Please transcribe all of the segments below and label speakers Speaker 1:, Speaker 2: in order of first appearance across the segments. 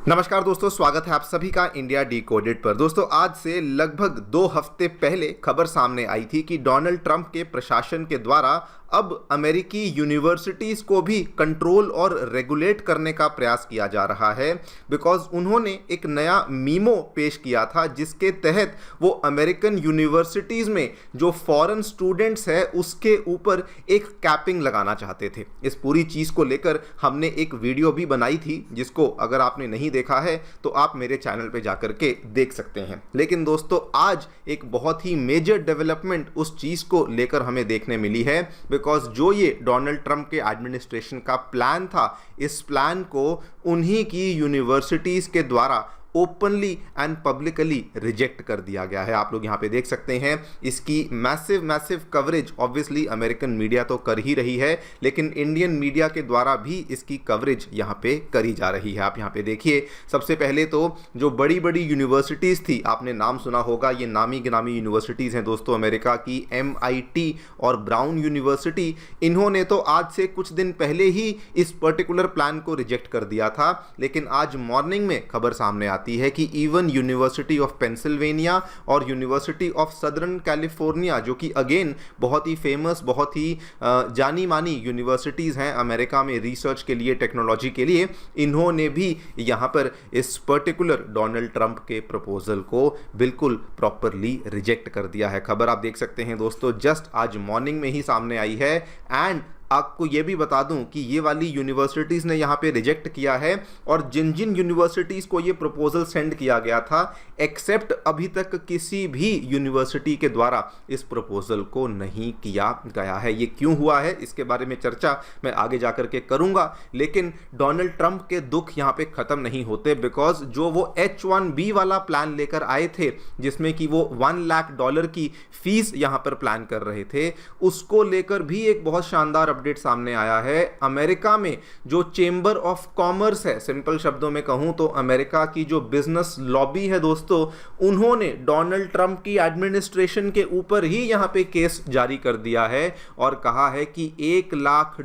Speaker 1: नमस्कार दोस्तों, स्वागत है आप सभी का इंडिया डिकोडेड पर। दोस्तों, आज से लगभग 2 हफ्ते पहले खबर सामने आई थी कि डोनाल्ड ट्रंप के प्रशासन के द्वारा अब अमेरिकी यूनिवर्सिटीज़ को भी कंट्रोल और रेगुलेट करने का प्रयास किया जा रहा है। बिकॉज उन्होंने एक नया मीमो पेश किया था जिसके तहत वो अमेरिकन यूनिवर्सिटीज़ में जो फॉरेन स्टूडेंट्स है उसके ऊपर एक कैपिंग लगाना चाहते थे। इस पूरी चीज़ को लेकर हमने एक वीडियो भी बनाई थी, जिसको अगर आपने नहीं देखा है तो आप मेरे चैनल पे जाकर के देख सकते हैं। लेकिन दोस्तों, आज एक बहुत ही मेजर डेवलपमेंट उस चीज़ को लेकर हमें देखने मिली है। बिकॉज जो ये डोनाल्ड ट्रंप के एडमिनिस्ट्रेशन का प्लान था, इस प्लान को उन्हीं की यूनिवर्सिटीज़ के द्वारा ओपनली एंड पब्लिकली रिजेक्ट कर दिया गया है। आप लोग यहाँ पे देख सकते हैं इसकी massive coverage obviously American media तो कर ही रही है, लेकिन इंडियन मीडिया के द्वारा भी इसकी कवरेज यहाँ पे करी जा रही है। आप यहाँ पे देखिए, सबसे पहले तो जो बड़ी बड़ी यूनिवर्सिटीज़ थी, आपने नाम सुना होगा, ये नामी गिनामी यूनिवर्सिटीज़ हैं दोस्तों अमेरिका की, MIT और ब्राउन यूनिवर्सिटी। इन्होंने तो आज से कुछ दिन पहले ही इस पर्टिकुलर प्लान को रिजेक्ट कर दिया था, लेकिन आज मॉर्निंग में खबर सामने आती है कि इवन यूनिवर्सिटी ऑफ पेंसिल्वेनिया और यूनिवर्सिटी ऑफ सदर्न कैलिफोर्निया, जो कि अगेन बहुत ही फेमस, बहुत ही जानी मानी यूनिवर्सिटीज़ हैं अमेरिका में रिसर्च के लिए, टेक्नोलॉजी के लिए, इन्होंने भी यहाँ पर इस पर्टिकुलर डोनाल्ड ट्रंप के प्रपोजल को बिल्कुल प्रॉपरली रिजेक्ट कर दिया है। खबर आप देख सकते हैं दोस्तों, जस्ट आज मॉर्निंग में ही सामने आई है। एंड आपको ये भी बता दूं कि ये वाली यूनिवर्सिटीज़ ने यहाँ पे रिजेक्ट किया है, और जिन जिन यूनिवर्सिटीज़ को ये प्रपोजल सेंड किया गया था, एक्सेप्ट अभी तक किसी भी यूनिवर्सिटी के द्वारा इस प्रपोजल को नहीं किया गया है। ये क्यों हुआ है, इसके बारे में चर्चा मैं आगे जाकर के करूँगा। लेकिन डोनाल्ड ट्रंप के दुख यहाँ पे ख़त्म नहीं होते। बिकॉज जो वो H-1B वाला प्लान लेकर आए थे, जिसमें कि वो $1 लाख की फीस यहाँ पर प्लान कर रहे थे, उसको लेकर भी एक बहुत शानदार अपडेट सामने आया है। अमेरिका में जो चेंबर ऑफ कॉमर्स है, सिंपल शब्दों में कहूं तो अमेरिका की जो बिजनेस लॉबी है दोस्तों, उन्होंने डोनाल्ड ट्रंप की एडमिनिस्ट्रेशन के ऊपर ही यहां पे केस जारी कर दिया है और कहा है कि $1 लाख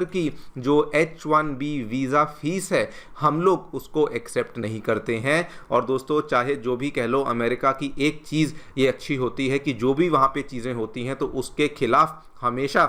Speaker 1: की जो H-1B वीजा फीस है, हम लोग उसको एक्सेप्ट नहीं करते हैं। और दोस्तों, चाहे जो भी कह लो, अमेरिका की एक चीज ये अच्छी होती है कि जो भी वहां पे चीजें होती हैं तो उसके खिलाफ हमेशा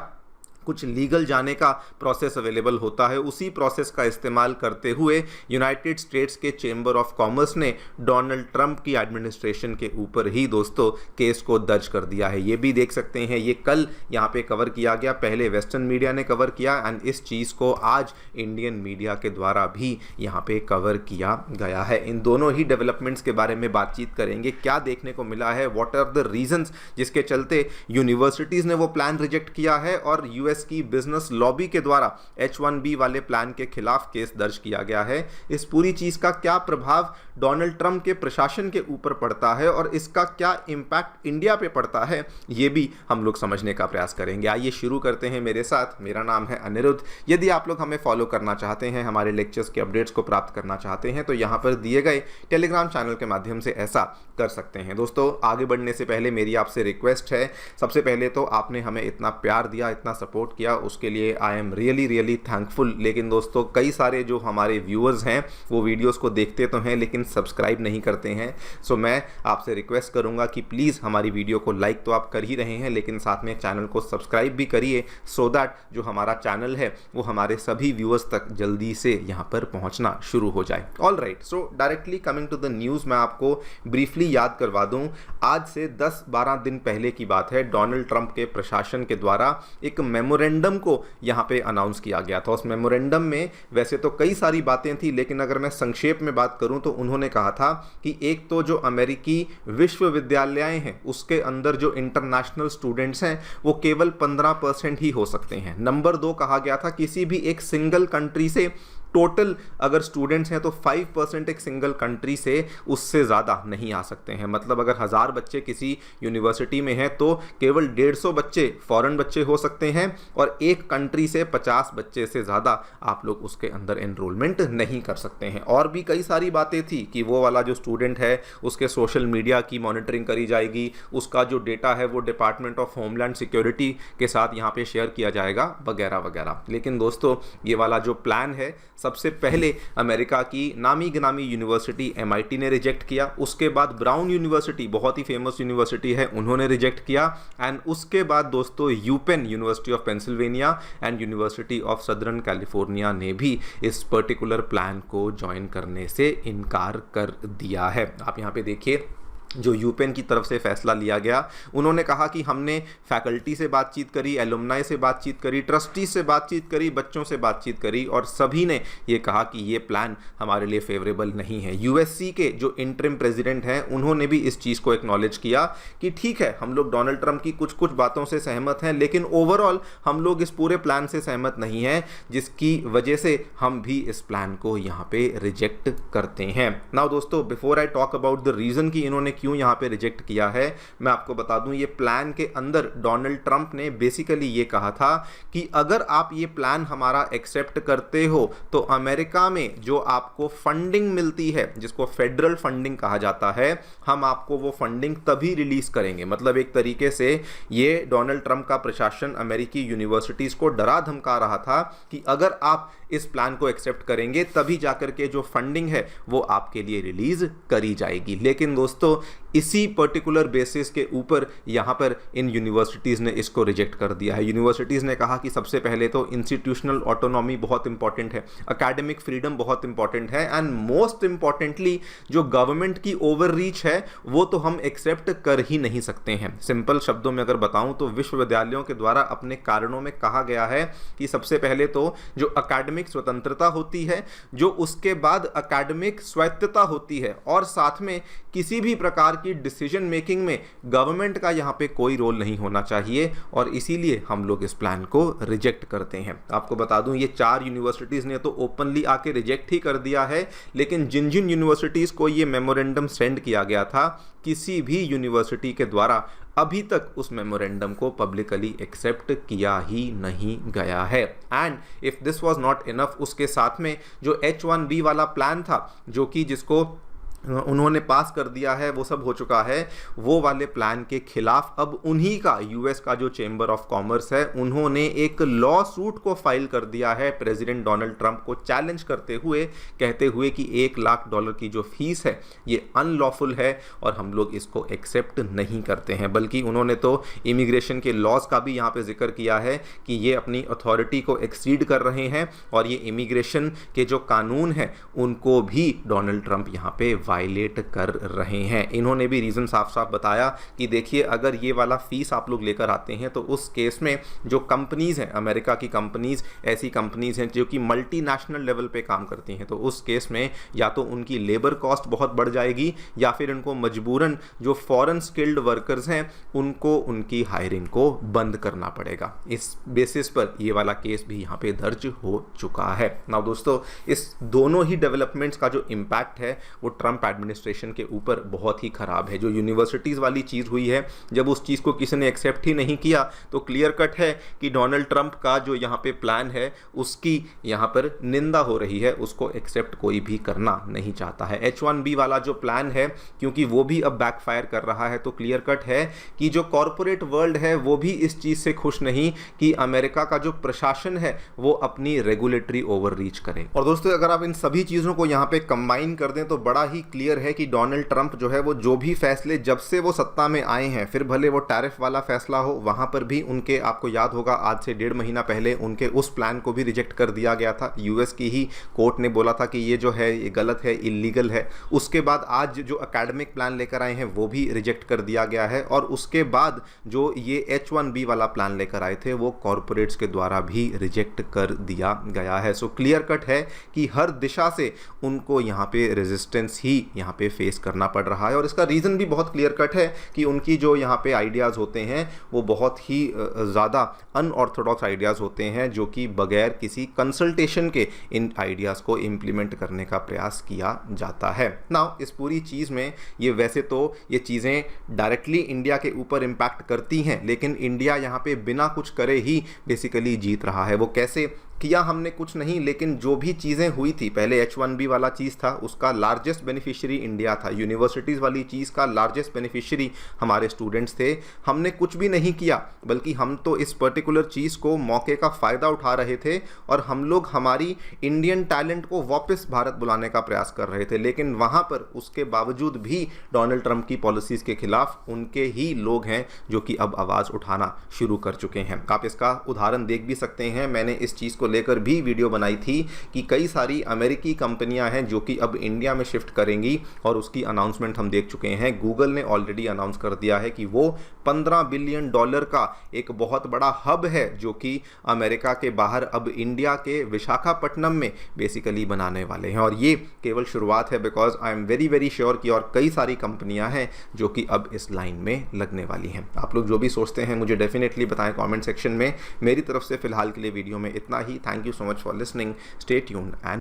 Speaker 1: कुछ लीगल जाने का प्रोसेस अवेलेबल होता है। उसी प्रोसेस का इस्तेमाल करते हुए यूनाइटेड स्टेट्स के चेंबर ऑफ कॉमर्स ने डोनाल्ड ट्रंप की एडमिनिस्ट्रेशन के ऊपर ही दोस्तों केस को दर्ज कर दिया है। ये भी देख सकते हैं, ये कल यहाँ पे कवर किया गया, पहले वेस्टर्न मीडिया ने कवर किया, एंड इस चीज़ को आज इंडियन मीडिया के द्वारा भी यहाँ पे कवर किया गया है। इन दोनों ही डेवलपमेंट्स के बारे में बातचीत करेंगे। क्या देखने को मिला है, व्हाट आर द रीजंस जिसके चलते यूनिवर्सिटीज़ ने वो प्लान रिजेक्ट किया है, और यूएस की बिजनेस लॉबी के द्वारा H-1B वाले प्लान के खिलाफ केस दर्ज किया गया है। इस पूरी चीज का क्या प्रभाव डोनाल्ड ट्रंप के प्रशासन के ऊपर पड़ता है और इसका क्या इंपैक्ट इंडिया पे पड़ता है, ये भी हम लोग समझने का प्रयास करेंगे। आइए शुरू करते हैं मेरे साथ। मेरा नाम है अनिरुद्ध। यदि आप लोग हमें फॉलो करना चाहते हैं, हमारे लेक्चर्स के अपडेट्स को प्राप्त करना चाहते हैं, तो यहाँ पर दिए गए टेलीग्राम चैनल के माध्यम से ऐसा कर सकते हैं। दोस्तों, आगे बढ़ने से पहले मेरी आपसे रिक्वेस्ट है, सबसे पहले तो आपने हमें इतना प्यार दिया, इतना सपोर्ट किया, उसके लिए आई एम रियली थैंकफुल। लेकिन दोस्तों, कई सारे जो हमारे व्यूअर्स हैं वो वीडियोस को देखते तो हैं लेकिन सब्सक्राइब नहीं करते हैं। सो मैं आपसे रिक्वेस्ट करूंगा कि प्लीज़ हमारी वीडियो को लाइक तो आप कर ही रहे हैं, लेकिन साथ में चैनल को सब्सक्राइब भी करिए, सो दैट जो हमारा चैनल है वो हमारे सभी व्यूअर्स तक जल्दी से यहाँ पर पहुँचना शुरू हो जाए। All right, so directly coming to the news, मैं आपको ब्रीफली याद करवा दूँ। आज से 10-12 दिन पहले की बात है, डोनाल्ड ट्रंप के प्रशासन के द्वारा एक मेमोरेंडम को यहाँ पे अनाउंस किया गया था। उस मेमोरेंडम में वैसे तो कई सारी बातें थी, लेकिन अगर मैं संक्षेप में बात करूं तो उन्होंने कहा था कि एक तो जो अमेरिकी विश्वविद्यालय हैं उसके अंदर जो इंटरनेशनल स्टूडेंट्स हैं वो केवल 15% ही हो सकते हैं। नंबर 2 कहा गया था, किसी भी एक सिंगल कंट्री से टोटल अगर स्टूडेंट्स हैं तो 5% एक सिंगल कंट्री से उससे ज़्यादा नहीं आ सकते हैं। मतलब अगर 1000 बच्चे किसी यूनिवर्सिटी में हैं तो केवल 150 बच्चे फॉरेन बच्चे हो सकते हैं, और एक कंट्री से 50 बच्चे से ज़्यादा आप लोग उसके अंदर एनरोलमेंट नहीं कर सकते हैं। और भी कई सारी बातें थी कि वो वाला जो स्टूडेंट है उसके सोशल मीडिया की मॉनिटरिंग करी जाएगी, उसका जो डेटा है वो डिपार्टमेंट ऑफ होमलैंड सिक्योरिटी के साथ यहाँ पे शेयर किया जाएगा, वगैरह वगैरह। लेकिन दोस्तों, ये वाला जो प्लान है सबसे पहले अमेरिका की नामी गिनामी यूनिवर्सिटी MIT ने रिजेक्ट किया, उसके बाद ब्राउन यूनिवर्सिटी, बहुत ही फेमस यूनिवर्सिटी है, उन्होंने रिजेक्ट किया, एंड उसके बाद दोस्तों UPenn, university of Pennsylvania and university of southern California ने भी इस पर्टिकुलर प्लान को ज्वाइन करने से इनकार कर दिया है। आप यहाँ पे देखिए, जो यूपेन की तरफ से फैसला लिया गया, उन्होंने कहा कि हमने फैकल्टी से बातचीत करी, एलुमनाई से बातचीत करी, ट्रस्टी से बातचीत करी, बच्चों से बातचीत करी, और सभी ने ये कहा कि ये प्लान हमारे लिए फेवरेबल नहीं है। यूएससी के जो इंटरिम प्रेसिडेंट हैं, उन्होंने भी इस चीज़ को एक्नॉलेज किया कि ठीक है, हम लोग डोनाल्ड ट्रंप की कुछ कुछ बातों से सहमत हैं, लेकिन ओवरऑल हम लोग इस पूरे प्लान से सहमत नहीं हैं, जिसकी वजह से हम भी इस प्लान को यहाँ पे रिजेक्ट करते हैं। नाउ दोस्तों, before I talk about the reason कि इन्होंने क्यों यहाँ पे रिजेक्ट किया है, मैं आपको बता दूं, ये प्लान के अंदर डोनाल्ड ट्रंप ने बेसिकली ये कहा था कि अगर आप ये प्लान हमारा एक्सेप्ट करते हो तो अमेरिका में जो आपको फंडिंग मिलती है, जिसको फेडरल फंडिंग कहा जाता है, हम आपको वो फंडिंग तभी रिलीज करेंगे। मतलब एक तरीके से ये डोनाल्ड ट्रंप का प्रशासन अमेरिकी यूनिवर्सिटीज को डरा धमका रहा था कि अगर आप इस प्लान को एक्सेप्ट करेंगे तभी जाकर के जो फंडिंग है वो आपके लिए रिलीज करी जाएगी। लेकिन दोस्तों, इसी पर्टिकुलर बेसिस के ऊपर यहाँ पर इन यूनिवर्सिटीज़ ने इसको रिजेक्ट कर दिया है। यूनिवर्सिटीज़ ने कहा कि सबसे पहले तो इंस्टीट्यूशनल ऑटोनॉमी बहुत इंपॉर्टेंट है, एकेडमिक फ्रीडम बहुत इंपॉर्टेंट है, एंड मोस्ट इंपॉर्टेंटली जो गवर्नमेंट की ओवर रीच है वो तो हम एक्सेप्ट कर ही नहीं सकते हैं। सिंपल शब्दों में अगर बताऊं तो विश्वविद्यालयों के द्वारा अपने कारणों में कहा गया है कि सबसे पहले तो जो एकेडमिक स्वतंत्रता होती है, जो उसके बाद एकेडमिक स्वायत्तता होती है, और साथ में किसी भी प्रकार की डिसीजन मेकिंग में गवर्नमेंट का यहाँ पे कोई रोल नहीं होना चाहिए, और इसीलिए हम लोग इस प्लान को रिजेक्ट करते हैं। आपको बता दूं, ये 4 यूनिवर्सिटीज़ ने तो ओपनली आके रिजेक्ट ही कर दिया है, लेकिन जिन जिन यूनिवर्सिटीज़ को ये मेमोरेंडम सेंड किया गया था, किसी भी यूनिवर्सिटी के द्वारा अभी तक उस मेमोरेंडम को पब्लिकली एक्सेप्ट किया ही नहीं गया है। And if this was not enough, उसके साथ में जो H1B वाला प्लान था, जो कि जिसको उन्होंने पास कर दिया है, वो सब हो चुका है, वो वाले प्लान के खिलाफ अब उन्हीं का, यूएस का जो चेंबर ऑफ कॉमर्स है, उन्होंने एक लॉ सूट को फाइल कर दिया है प्रेसिडेंट डोनाल्ड ट्रंप को चैलेंज करते हुए, कहते हुए कि $1 लाख की जो फीस है ये अनलॉफुल है और हम लोग इसको एक्सेप्ट नहीं करते हैं। बल्कि उन्होंने तो इमिग्रेशन के लॉज का भी यहाँ पे जिक्र किया है कि ये अपनी अथॉरिटी को एक्सीड कर रहे हैं, और ये इमिग्रेशन के जो कानून हैं उनको भी डोनाल्ड ट्रंप यहाँ पे वायलेट कर रहे हैं। इन्होंने भी रीज़न साफ साफ बताया कि देखिए, अगर ये वाला फीस आप लोग लेकर आते हैं तो उस केस में जो कंपनीज़ हैं, अमेरिका की कंपनीज़, ऐसी कंपनीज़ हैं जो कि मल्टीनेशनल लेवल पे काम करती हैं, तो उस केस में या तो उनकी लेबर कॉस्ट बहुत बढ़ जाएगी, या फिर उनको मजबूरन जो फॉरेन स्किल्ड वर्कर्स हैं उनको उनकी हायरिंग को बंद करना पड़ेगा। इस बेसिस पर ये वाला केस भी यहाँ पे दर्ज हो चुका है। नाउ दोस्तों, इस दोनों ही डेवलपमेंट्स का जो इम्पैक्ट है वो ट्रंप एडमिनिस्ट्रेशन के ऊपर बहुत ही खराब है। जो यूनिवर्सिटीज़ वाली चीज़ हुई है, जब उस चीज़ को किसी ने एक्सेप्ट ही नहीं किया तो क्लियर कट है कि डोनाल्ड ट्रंप का जो यहाँ पे प्लान है उसकी यहाँ पर निंदा हो रही है, उसको एक्सेप्ट कोई भी करना नहीं चाहता है। H1B वाला जो प्लान है, क्योंकि वो भी अब बैकफायर कर रहा है, तो क्लियर कट है कि जो कॉरपोरेट वर्ल्ड है वो भी इस चीज़ से खुश नहीं कि अमेरिका का जो प्रशासन है वो अपनी रेगुलेटरी ओवर रीच करे। और दोस्तों, अगर आप इन सभी चीज़ों को यहाँ पे कंबाइन कर दें तो बड़ा ही क्लियर है कि डोनाल्ड ट्रंप जो है वो जो भी फैसले जब से वो सत्ता में आए हैं, फिर भले वो टैरिफ वाला फैसला हो, वहां पर भी उनके, आपको याद होगा आज से 1.5 महीना पहले उनके उस प्लान को भी रिजेक्ट कर दिया गया था। यूएस की ही कोर्ट ने बोला था कि ये जो है ये गलत है, इलीगल है। उसके बाद आज जो एकेडमिक प्लान लेकर आए हैं वो भी रिजेक्ट कर दिया गया है, और उसके बाद जो ये H1B वाला प्लान लेकर आए थे वो कॉरपोरेट्स के द्वारा भी रिजेक्ट कर दिया गया है। सो क्लियर कट है कि हर दिशा से उनको यहाँ पे रेजिस्टेंस ही यहाँ पे फेस करना पड़ रहा है, और इसका रीज़न भी बहुत क्लियर कट है कि उनकी जो यहाँ पे आइडियाज़ होते हैं वो बहुत ही ज़्यादा अनऑर्थोडॉक्स आइडियाज़ होते हैं, जो कि बगैर किसी कंसल्टेशन के इन आइडियाज़ को इम्प्लीमेंट करने का प्रयास किया जाता है। नाउ इस पूरी चीज़ में ये वैसे तो ये चीज़ें डायरेक्टली इंडिया के ऊपर इम्पैक्ट करती हैं, लेकिन इंडिया यहाँ पे बिना कुछ करे ही बेसिकली जीत रहा है। वो कैसे किया हमने कुछ नहीं, लेकिन जो भी चीज़ें हुई थी, पहले H1B वाला चीज़ था, उसका लार्जेस्ट बेनिफिशियरी इंडिया था। यूनिवर्सिटीज़ वाली चीज़ का लार्जेस्ट बेनिफिशियरी हमारे स्टूडेंट्स थे। हमने कुछ भी नहीं किया, बल्कि हम तो इस पर्टिकुलर चीज़ को, मौके का फ़ायदा उठा रहे थे और हम लोग हमारी इंडियन टैलेंट को वापस भारत बुलाने का प्रयास कर रहे थे। लेकिन वहाँ पर उसके बावजूद भी डोनाल्ड ट्रंप की पॉलिसीज़ के खिलाफ उनके ही लोग हैं जो कि अब आवाज़ उठाना शुरू कर चुके हैं। आप इसका उदाहरण देख भी सकते हैं। मैंने इस चीज़ को लेकर भी वीडियो बनाई थी कि कई सारी अमेरिकी कंपनियां हैं जो कि अब इंडिया में शिफ्ट करेंगी और उसकी अनाउंसमेंट हम देख चुके हैं। गूगल ने ऑलरेडी अनाउंस कर दिया है कि वो $15 बिलियन का एक बहुत बड़ा हब है जो कि अमेरिका के बाहर अब इंडिया के विशाखापट्टनम में बेसिकली बनाने वाले हैं। और ये केवल शुरुआत है, because I am very very sure कि और कई सारी कंपनियां हैं जो कि अब इस लाइन में लगने वाली हैं। आप लोग जो भी सोचते हैं मुझे डेफिनेटली बताएं कमेंट सेक्शन में। मेरी तरफ से फिलहाल के लिए वीडियो में इतना ही। Thank you so much for listening. Stay tuned and